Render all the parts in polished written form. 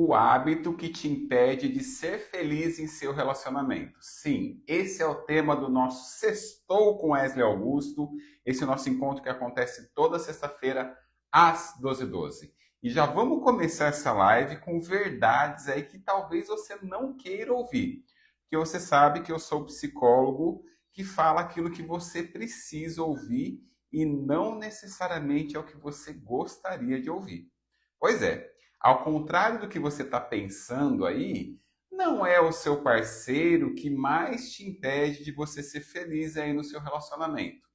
O hábito que te impede de ser feliz em seu relacionamento. Sim, esse é o tema do nosso Sextou com Wesley Augusto. Esse é o nosso encontro que acontece toda sexta-feira às 12h12. E já vamos começar essa live com verdades aí que talvez você não queira ouvir. Porque você sabe que eu sou psicólogo que fala aquilo que você precisa ouvir e não necessariamente é o que você gostaria de ouvir. Pois é. Ao contrário do que você está pensando aí, não é o seu parceiro que mais te impede de você ser feliz aí no seu relacionamento.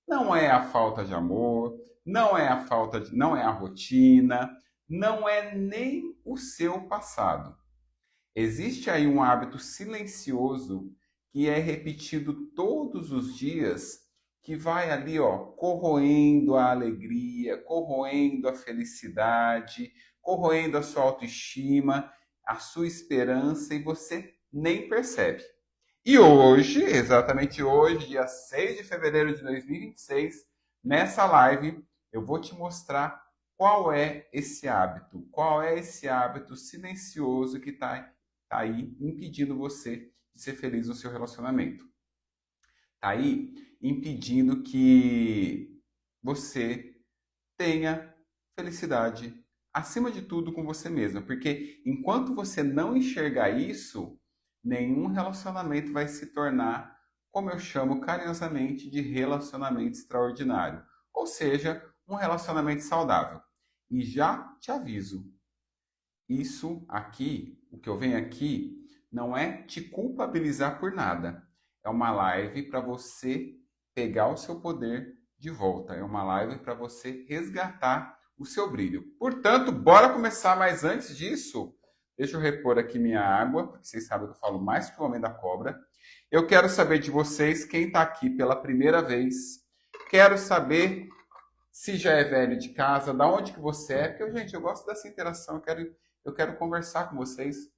Não é a falta de amor, não é a rotina, não é nem o seu passado. Existe aí um hábito silencioso que é repetido todos os dias, que vai ali, ó, corroendo a alegria, corroendo a felicidade, corroendo a sua autoestima, a sua esperança e você nem percebe. E hoje, exatamente hoje, dia 6 de fevereiro de 2026, nessa live eu vou te mostrar qual é esse hábito silencioso que está aí impedindo você de ser feliz no seu relacionamento. Está aí impedindo que você tenha felicidade acima de tudo com você mesma, porque enquanto você não enxergar isso, nenhum relacionamento vai se tornar, como eu chamo carinhosamente, de relacionamento extraordinário, ou seja, um relacionamento saudável. E já te aviso, isso aqui, o que eu venho aqui, não é te culpabilizar por nada. É uma live para você pegar o seu poder de volta. É uma live para você resgatar o seu brilho. Portanto, bora começar, mas antes disso, deixa eu repor aqui minha água, porque vocês sabem que eu falo mais que o homem da cobra. Eu quero saber de vocês, quem está aqui pela primeira vez. Quero saber se já é velho de casa, da onde que você é, porque, gente, eu gosto dessa interação, eu quero conversar com vocês.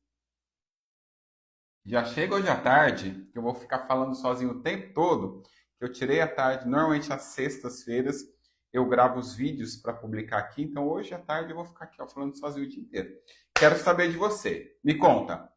Já chega hoje à tarde, que eu vou ficar falando sozinho o tempo todo, que eu tirei a tarde, normalmente às sextas-feiras eu gravo os vídeos para publicar aqui, então hoje à tarde eu vou ficar aqui ó, falando sozinho o dia inteiro. Quero saber de você. Me conta.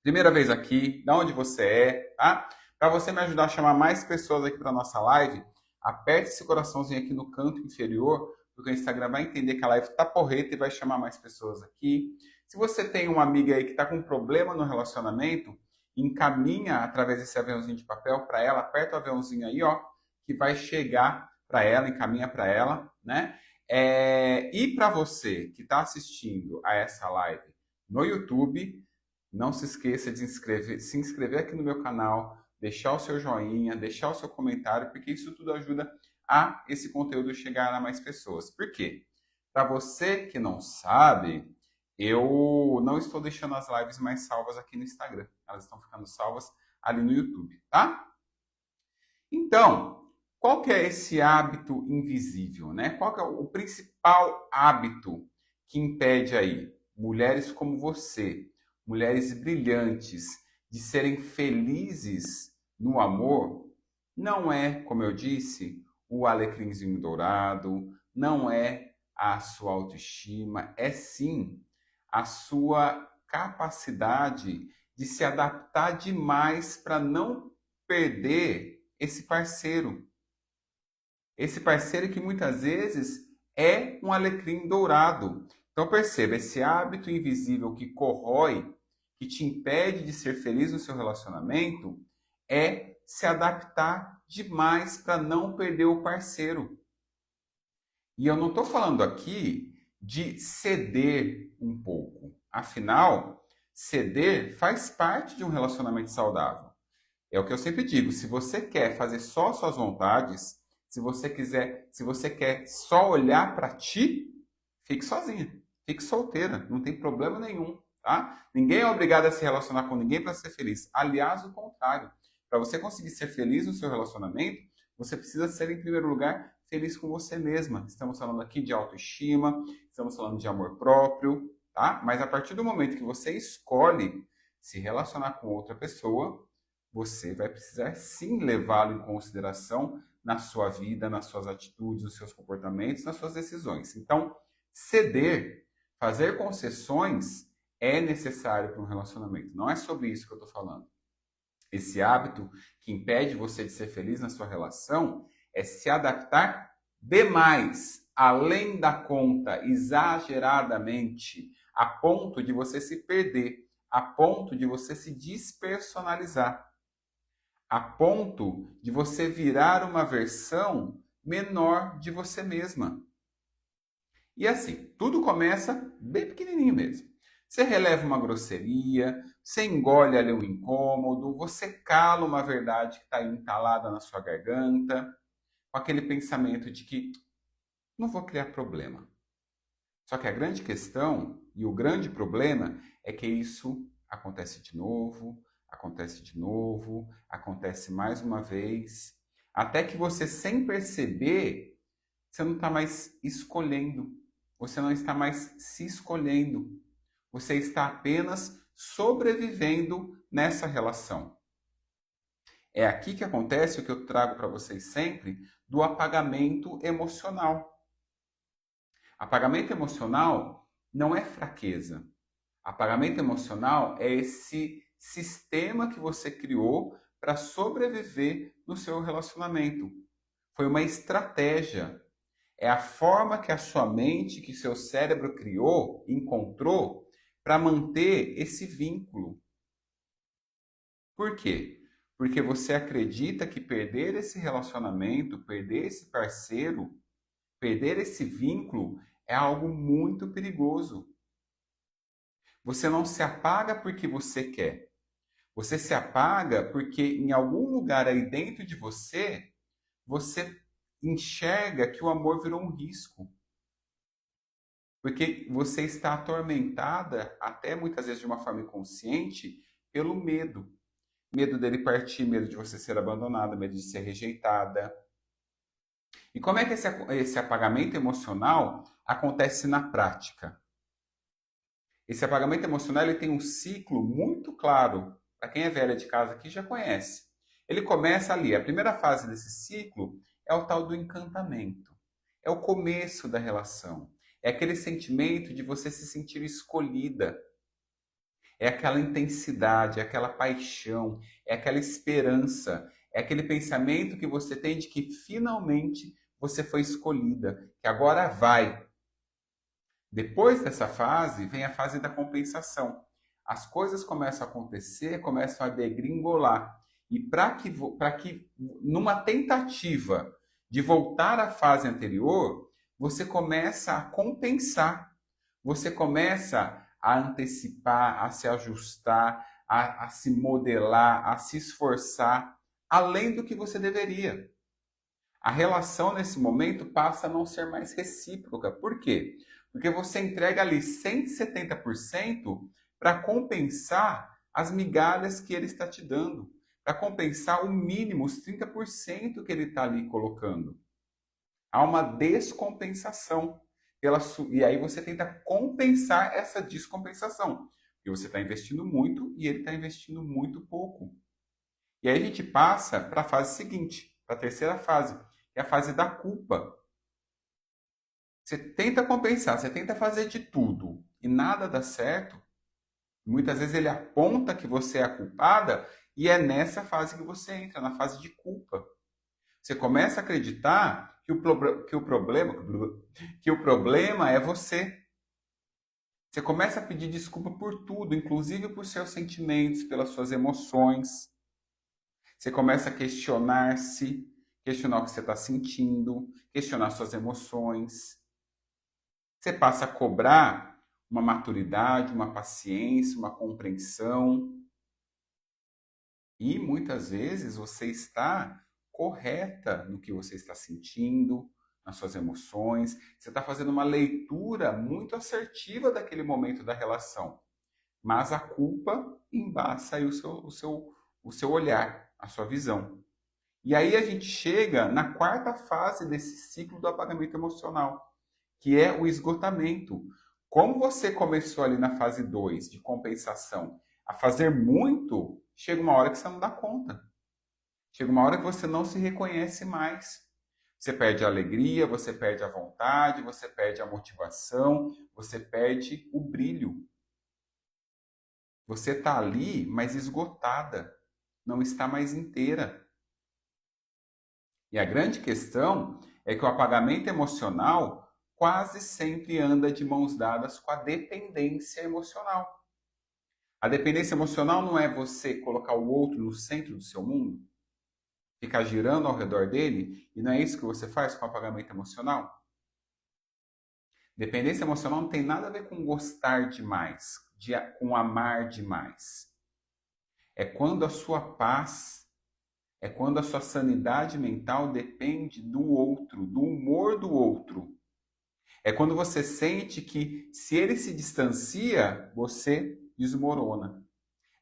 Primeira vez aqui, da onde você é, tá? Para você me ajudar a chamar mais pessoas aqui para nossa live, aperte esse coraçãozinho aqui no canto inferior, porque o Instagram vai entender que a live tá porreta e vai chamar mais pessoas aqui. Se você tem uma amiga aí que está com um problema no relacionamento, encaminha através desse aviãozinho de papel para ela, aperta o aviãozinho aí, ó, que vai chegar para ela, encaminha para ela, né? E para você que está assistindo a essa live no YouTube, não se esqueça de se inscrever aqui no meu canal, deixar o seu joinha, deixar o seu comentário, porque isso tudo ajuda a esse conteúdo chegar a mais pessoas. Por quê? Para você que não sabe, eu não estou deixando as lives mais salvas aqui no Instagram. Elas estão ficando salvas ali no YouTube, tá? Então, qual que é esse hábito invisível, né? Qual que é o principal hábito que impede aí mulheres como você, mulheres brilhantes, de serem felizes no amor? Não é, como eu disse, o alecrimzinho dourado, não é a sua autoestima, é sim a sua capacidade de se adaptar demais para não perder esse parceiro. Esse parceiro que muitas vezes é um alecrim dourado. Então perceba, esse hábito invisível que corrói, que te impede de ser feliz no seu relacionamento, é se adaptar demais para não perder o parceiro. E eu não estou falando aqui de ceder um pouco. Afinal, ceder faz parte de um relacionamento saudável. É o que eu sempre digo, se você quer fazer só suas vontades, se você quer só olhar para ti, fique sozinha, fique solteira, não tem problema nenhum, tá? Ninguém é obrigado a se relacionar com ninguém para ser feliz. Aliás, o contrário. Para você conseguir ser feliz no seu relacionamento, você precisa ser, em primeiro lugar, feliz com você mesma. Estamos falando aqui de autoestima, estamos falando de amor próprio, tá? Mas a partir do momento que você escolhe se relacionar com outra pessoa, você vai precisar sim levá-lo em consideração na sua vida, nas suas atitudes, nos seus comportamentos, nas suas decisões. Então, ceder, fazer concessões é necessário para um relacionamento. Não é sobre isso que eu estou falando. Esse hábito que impede você de ser feliz na sua relação é se adaptar demais, além da conta, exageradamente, a ponto de você se perder, a ponto de você se despersonalizar, a ponto de você virar uma versão menor de você mesma. E assim, tudo começa bem pequenininho mesmo. Você releva uma grosseria, você engole ali um incômodo, você cala uma verdade que está entalada na sua garganta, com aquele pensamento de que não vou criar problema. Só que a grande questão e o grande problema é que isso acontece de novo, acontece mais uma vez, até que você, sem perceber, você não está mais escolhendo, você não está mais se escolhendo, você está apenas sobrevivendo nessa relação. É aqui que acontece o que eu trago para vocês sempre do apagamento emocional. Apagamento emocional não é fraqueza. Apagamento emocional é esse sistema que você criou para sobreviver no seu relacionamento. Foi uma estratégia. É a forma que a sua mente, que seu cérebro criou, encontrou para manter esse vínculo. Por quê? Porque você acredita que perder esse relacionamento, perder esse parceiro, perder esse vínculo é algo muito perigoso. Você não se apaga porque você quer. Você se apaga porque em algum lugar aí dentro de você, você enxerga que o amor virou um risco. Porque você está atormentada, até muitas vezes de uma forma inconsciente, pelo medo. Medo dele partir, medo de você ser abandonada, medo de ser rejeitada. E como é que esse apagamento emocional acontece na prática? Esse apagamento emocional ele tem um ciclo muito claro. Para quem é velha de casa aqui já conhece. Ele começa ali. A primeira fase desse ciclo é o tal do encantamento. É o começo da relação. É aquele sentimento de você se sentir escolhida. É aquela intensidade, é aquela paixão, é aquela esperança, é aquele pensamento que você tem de que finalmente você foi escolhida, que agora vai. Depois dessa fase, vem a fase da compensação. As coisas começam a acontecer, começam a degringolar. E para que, numa tentativa de voltar à fase anterior, você começa a compensar. Você começa a antecipar, a se ajustar, a se modelar, a se esforçar, além do que você deveria. A relação nesse momento passa a não ser mais recíproca. Por quê? Porque você entrega ali 170% para compensar as migalhas que ele está te dando, para compensar o mínimo, os 30% que ele está ali colocando. Há uma descompensação. E aí você tenta compensar essa descompensação. Porque você está investindo muito e ele está investindo muito pouco. E aí a gente passa para a fase seguinte, para a terceira fase, que é a fase da culpa. Você tenta compensar, você tenta fazer de tudo e nada dá certo. Muitas vezes ele aponta que você é a culpada e é nessa fase que você entra, na fase de culpa. Você começa a acreditar que o problema é você. Você começa a pedir desculpa por tudo, inclusive por seus sentimentos, pelas suas emoções. Você começa a questionar-se, questionar o que você está sentindo, questionar suas emoções. Você passa a cobrar uma maturidade, uma paciência, uma compreensão. E muitas vezes você está correta no que você está sentindo, nas suas emoções. Você está fazendo uma leitura muito assertiva daquele momento da relação. Mas a culpa embaça aí o seu olhar, a sua visão. E aí a gente chega na quarta fase desse ciclo do apagamento emocional, que é o esgotamento. Como você começou ali na fase 2 de compensação a fazer muito, chega uma hora que você não dá conta. Chega uma hora que você não se reconhece mais. Você perde a alegria, você perde a vontade, você perde a motivação, você perde o brilho. Você está ali, mas esgotada, não está mais inteira. E a grande questão é que o apagamento emocional quase sempre anda de mãos dadas com a dependência emocional. A dependência emocional não é você colocar o outro no centro do seu mundo, ficar girando ao redor dele, e não é isso que você faz com o apagamento emocional? Dependência emocional não tem nada a ver com gostar demais, com amar demais. É quando a sua paz, é quando a sua sanidade mental depende do outro, do humor do outro. É quando você sente que se ele se distancia, você desmorona.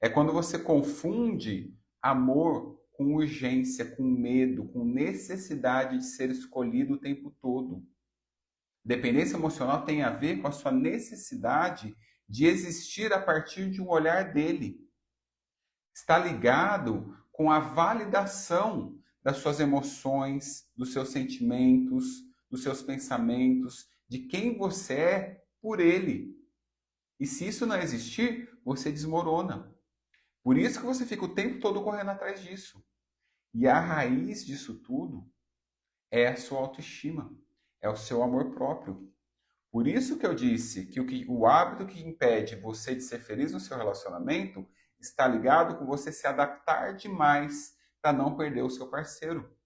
É quando você confunde amor com urgência, com medo, com necessidade de ser escolhido o tempo todo. Dependência emocional tem a ver com a sua necessidade de existir a partir de um olhar dele. Está ligado com a validação das suas emoções, dos seus sentimentos, dos seus pensamentos, de quem você é por ele. E se isso não existir, você desmorona. Por isso que você fica o tempo todo correndo atrás disso. E a raiz disso tudo é a sua autoestima, é o seu amor próprio. Por isso que eu disse que o hábito que impede você de ser feliz no seu relacionamento está ligado com você se adaptar demais para não perder o seu parceiro.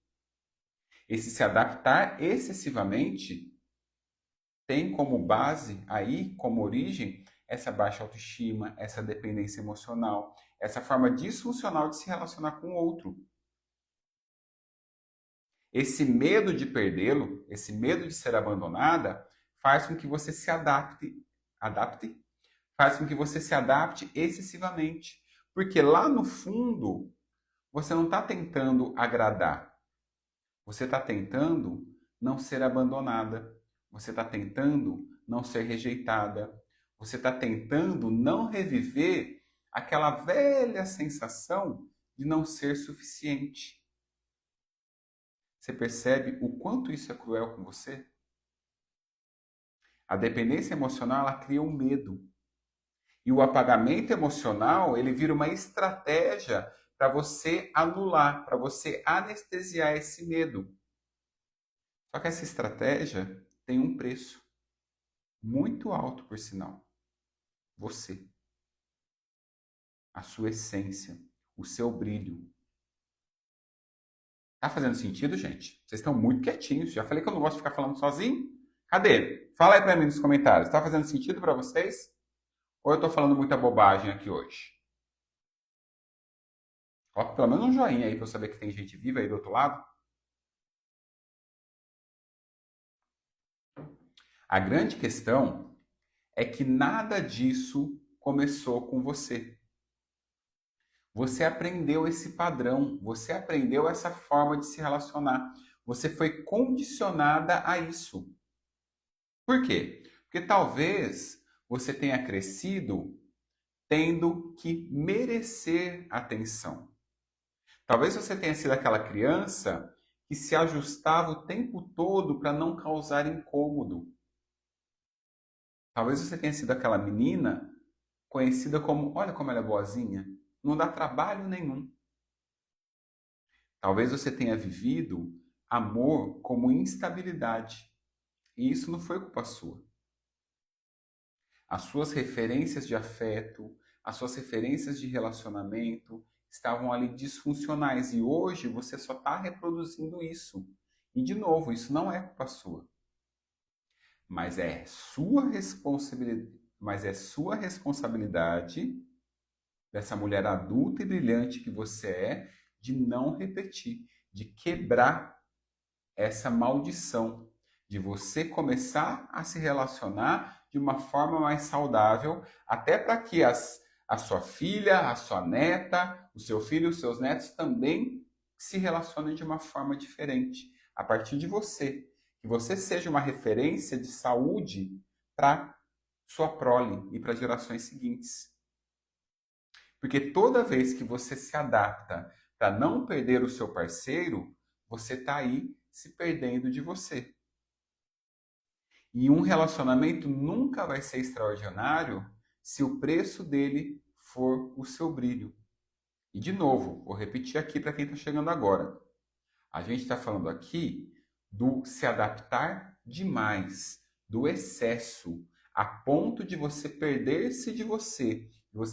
Esse se adaptar excessivamente tem como base aí, como origem, essa baixa autoestima, essa dependência emocional, essa forma disfuncional de se relacionar com o outro. Esse medo de perdê-lo, esse medo de ser abandonada, faz com que você se adapte, faz com que você se adapte excessivamente. Porque lá no fundo, você não está tentando agradar. Você está tentando não ser abandonada. Você está tentando não ser rejeitada. Você está tentando não reviver aquela velha sensação de não ser suficiente. Você percebe o quanto isso é cruel com você? A dependência emocional, ela cria um medo. E o apagamento emocional, ele vira uma estratégia para você anular, para você anestesiar esse medo. Só que essa estratégia tem um preço muito alto, por sinal. Você, a sua essência, o seu brilho. Tá fazendo sentido, gente? Vocês estão muito quietinhos. Já falei que eu não gosto de ficar falando sozinho. Cadê? Fala aí para mim nos comentários. Tá fazendo sentido para vocês? Ou eu tô falando muita bobagem aqui hoje? Coloca pelo menos um joinha aí para eu saber que tem gente viva aí do outro lado. A grande questão é que nada disso começou com você. Você aprendeu esse padrão, você aprendeu essa forma de se relacionar. Você foi condicionada a isso. Por quê? Porque talvez você tenha crescido tendo que merecer atenção. Talvez você tenha sido aquela criança que se ajustava o tempo todo para não causar incômodo. Talvez você tenha sido aquela menina conhecida como, olha como ela é boazinha, não dá trabalho nenhum. Talvez você tenha vivido amor como instabilidade. E isso não foi culpa sua. As suas referências de afeto, as suas referências de relacionamento estavam ali disfuncionais e hoje você só está reproduzindo isso. E de novo, isso não é culpa sua. Mas é sua responsabilidade dessa mulher adulta e brilhante que você é, de não repetir, de quebrar essa maldição, de você começar a se relacionar de uma forma mais saudável, até para que a sua filha, a sua neta, o seu filho, os seus netos também se relacionem de uma forma diferente, a partir de você. Que você seja uma referência de saúde para sua prole e para gerações seguintes. Porque toda vez que você se adapta para não perder o seu parceiro, você está aí se perdendo de você. E um relacionamento nunca vai ser extraordinário se o preço dele for o seu brilho. E de novo, vou repetir aqui para quem está chegando agora. A gente está falando aqui do se adaptar demais, do excesso, a ponto de você perder-se de você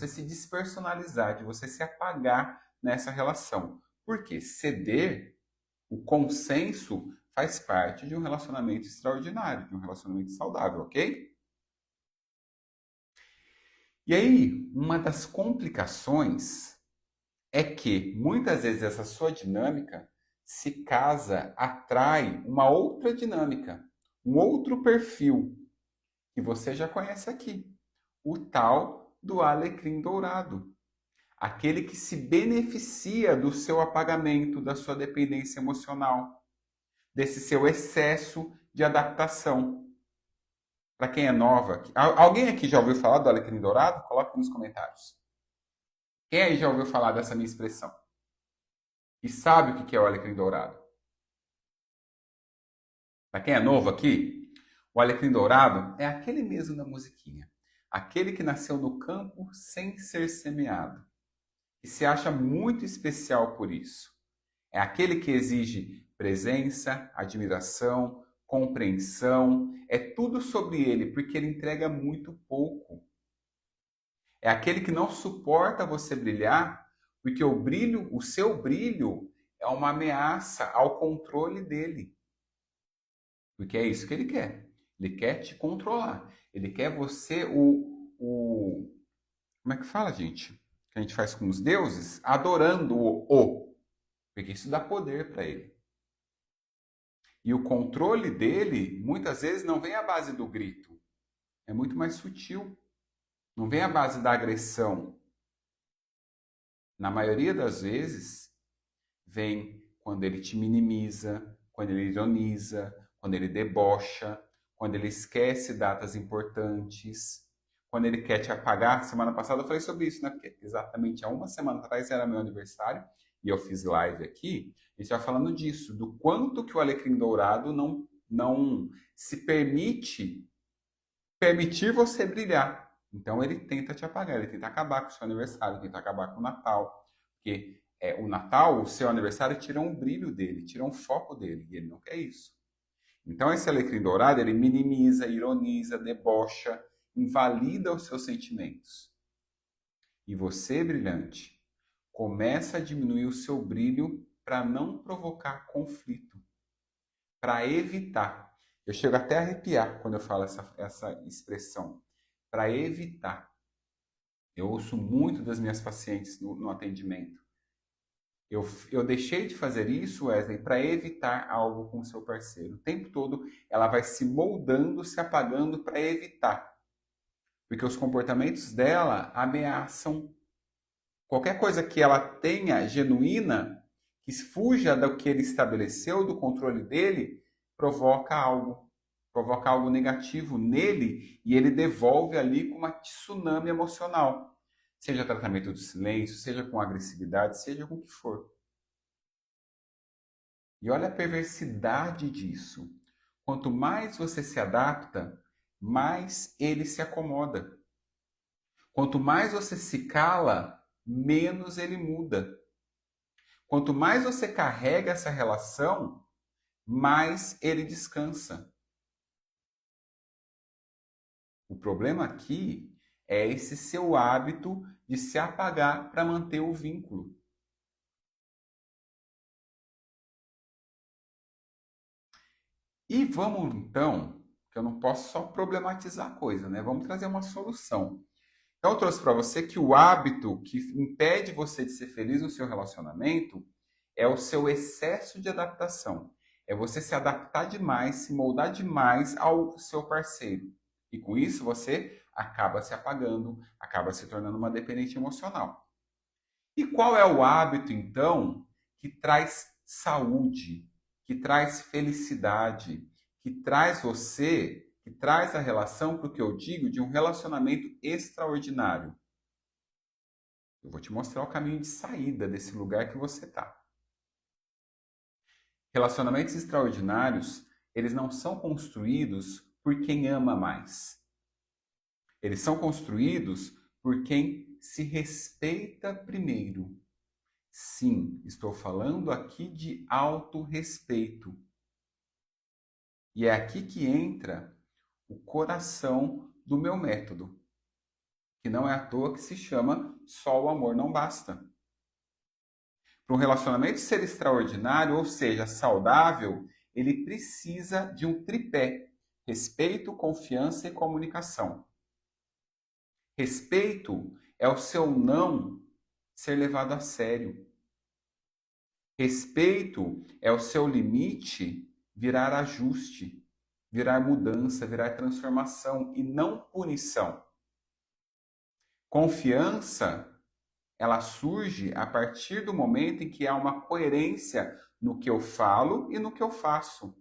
se despersonalizar, de você se apagar nessa relação. Porque ceder, o consenso, faz parte de um relacionamento extraordinário, de um relacionamento saudável, ok? E aí, uma das complicações é que muitas vezes essa sua dinâmica se casa, atrai uma outra dinâmica, um outro perfil que você já conhece aqui, o tal do alecrim dourado, aquele que se beneficia do seu apagamento, da sua dependência emocional, desse seu excesso de adaptação. Para quem é nova, alguém aqui já ouviu falar do alecrim dourado? Coloque nos comentários. Quem aí já ouviu falar dessa minha expressão? E sabe o que é o alecrim dourado? Para quem é novo aqui, o alecrim dourado é aquele mesmo da musiquinha. Aquele que nasceu no campo sem ser semeado. E se acha muito especial por isso. É aquele que exige presença, admiração, compreensão. É tudo sobre ele, porque ele entrega muito pouco. É aquele que não suporta você brilhar, porque o seu brilho, é uma ameaça ao controle dele. Porque é isso que ele quer. Ele quer te controlar. Ele quer você, como é que fala, gente? Que a gente faz com os deuses? Adorando o. Porque isso dá poder para ele. E o controle dele, muitas vezes, não vem à base do grito. É muito mais sutil. Não vem à base da agressão. Na maioria das vezes, vem quando ele te minimiza, quando ele ironiza, quando ele debocha, quando ele esquece datas importantes, quando ele quer te apagar. Semana passada eu falei sobre isso, né? Porque exatamente há uma semana atrás era meu aniversário e eu fiz live aqui. A gente estava falando disso, do quanto que o alecrim dourado não se permitir você brilhar. Então ele tenta te apagar, ele tenta acabar com o seu aniversário, tenta acabar com o Natal. Porque o Natal, o seu aniversário, tira um brilho dele, tira um foco dele, e ele não quer isso. Então esse alecrim dourado, ele minimiza, ironiza, debocha, invalida os seus sentimentos. E você, brilhante, começa a diminuir o seu brilho para não provocar conflito, para evitar. Eu chego até a arrepiar quando eu falo essa expressão, para evitar. Eu ouço muito das minhas pacientes no atendimento. Eu deixei de fazer isso, Wesley, para evitar algo com o seu parceiro. O tempo todo ela vai se moldando, se apagando para evitar. Porque os comportamentos dela ameaçam qualquer coisa que ela tenha genuína, que fuja do que ele estabeleceu, do controle dele, provoca algo negativo nele e ele devolve ali com uma tsunami emocional. Seja tratamento do silêncio, seja com agressividade, seja com o que for. E olha a perversidade disso. Quanto mais você se adapta, mais ele se acomoda. Quanto mais você se cala, menos ele muda. Quanto mais você carrega essa relação, mais ele descansa. O problema aqui é esse seu hábito de se apagar para manter o vínculo. E vamos então, que eu não posso só problematizar a coisa, né? Vamos trazer uma solução. Então eu trouxe para você que o hábito que impede você de ser feliz no seu relacionamento é o seu excesso de adaptação. É você se adaptar demais, se moldar demais ao seu parceiro. E com isso você acaba se apagando, acaba se tornando uma dependente emocional. E qual é o hábito, então, que traz saúde, que traz felicidade, que traz a relação para o que eu digo de um relacionamento extraordinário? Eu vou te mostrar o caminho de saída desse lugar que você está. Relacionamentos extraordinários, eles não são construídos por quem ama mais. Eles são construídos por quem se respeita primeiro. Sim, estou falando aqui de autorrespeito. E é aqui que entra o coração do meu método, que não é à toa que se chama Só o Amor Não Basta. Para um relacionamento ser extraordinário, ou seja, saudável, ele precisa de um tripé: respeito, confiança e comunicação. Respeito é o seu não ser levado a sério. Respeito é o seu limite virar ajuste, virar mudança, virar transformação e não punição. Confiança, ela surge a partir do momento em que há uma coerência no que eu falo e no que eu faço.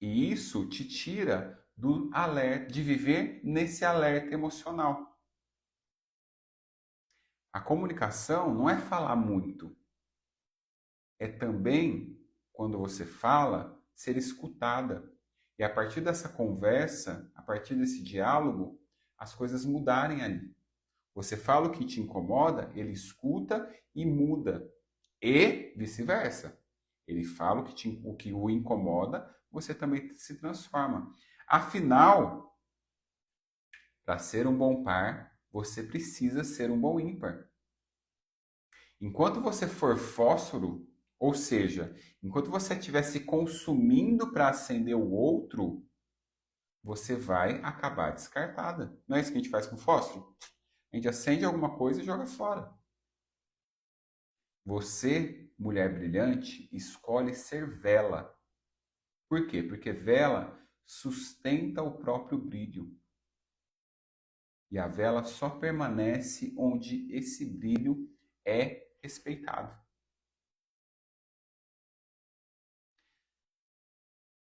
E isso te tira do alerta, de viver nesse alerta emocional. A comunicação não é falar muito. É também, quando você fala, ser escutada. E a partir dessa conversa, a partir desse diálogo, as coisas mudarem ali. Você fala o que te incomoda, ele escuta e muda. E vice-versa. Ele fala o que o incomoda, você também se transforma. Afinal, para ser um bom par, você precisa ser um bom ímpar. Enquanto você for fósforo, ou seja, enquanto você estiver se consumindo para acender o outro, você vai acabar descartada. Não é isso que a gente faz com fósforo? A gente acende alguma coisa e joga fora. Você, mulher brilhante, escolhe ser vela. Por quê? Porque vela sustenta o próprio brilho. E a vela só permanece onde esse brilho é respeitado.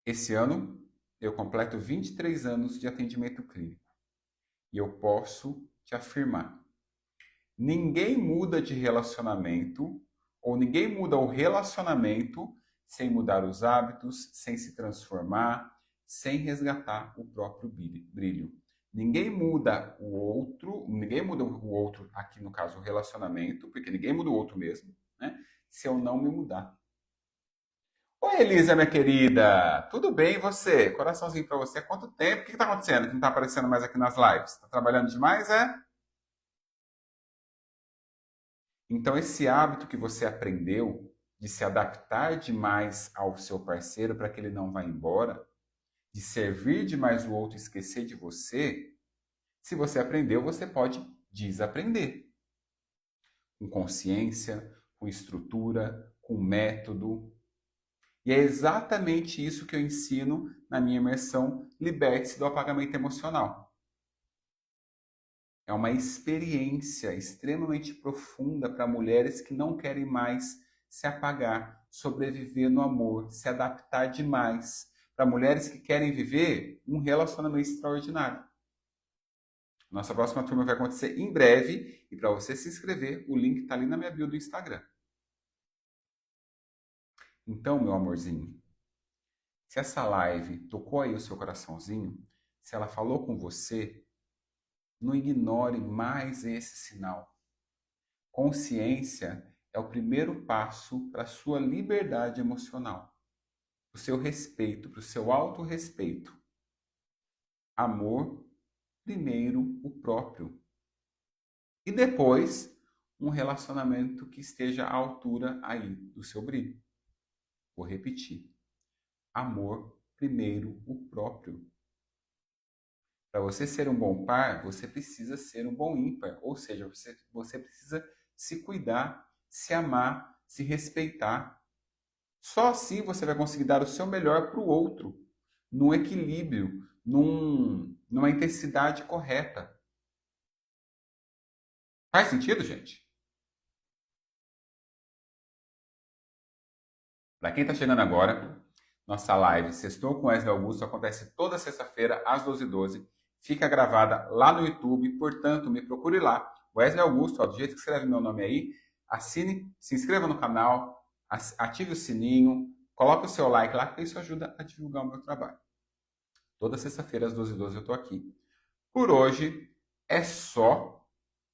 Esse ano eu completo 23 anos de atendimento clínico. E eu posso te afirmar: ninguém muda de relacionamento ou ninguém muda o relacionamento sem mudar os hábitos, sem se transformar, sem resgatar o próprio brilho. Ninguém muda o outro, aqui no caso o relacionamento, porque ninguém muda o outro mesmo, né? Se eu não me mudar. Oi, Elisa, minha querida. Tudo bem e você? Coraçãozinho pra você. Há quanto tempo? O que tá acontecendo que não tá aparecendo mais aqui nas lives? Tá trabalhando demais, é? Então, esse hábito que você aprendeu de se adaptar demais ao seu parceiro para que ele não vá embora, de servir demais o outro e esquecer de você, se você aprendeu, você pode desaprender. Com consciência, com estrutura, com método. E é exatamente isso que eu ensino na minha imersão Liberte-se do Apagamento Emocional. É uma experiência extremamente profunda para mulheres que não querem mais se apagar, sobreviver no amor, se adaptar demais. Para mulheres que querem viver um relacionamento extraordinário. Nossa próxima turma vai acontecer em breve e para você se inscrever, o link está ali na minha bio do Instagram. Então, meu amorzinho, se essa live tocou aí o seu coraçãozinho, se ela falou com você, não ignore mais esse sinal. Consciência é o primeiro passo para a sua liberdade emocional, para o seu respeito, para o seu autorrespeito. Amor, primeiro o próprio. E depois, um relacionamento que esteja à altura aí do seu brilho. Vou repetir. Amor, primeiro o próprio. Para você ser um bom par, você precisa ser um bom ímpar. Ou seja, você precisa se cuidar, se amar, se respeitar. Só assim você vai conseguir dar o seu melhor para o outro, num equilíbrio, numa intensidade correta. Faz sentido, gente? Para quem está chegando agora, nossa live Sextou com Wesley Augusto acontece toda sexta-feira às 12h12. Fica gravada lá no YouTube, portanto, me procure lá. Wesley Augusto, ó, do jeito que escreve meu nome aí. Assine, se inscreva no canal, ative o sininho, coloque o seu like lá, que isso ajuda a divulgar o meu trabalho. Toda sexta-feira às 12h12 eu estou aqui. Por hoje é só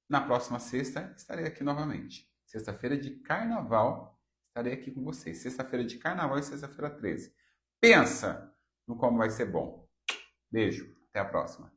na próxima sexta, estarei aqui novamente. Sexta-feira de carnaval, estarei aqui com vocês. Sexta-feira de carnaval e sexta-feira 13. Pensa no como vai ser bom. Beijo, até a próxima.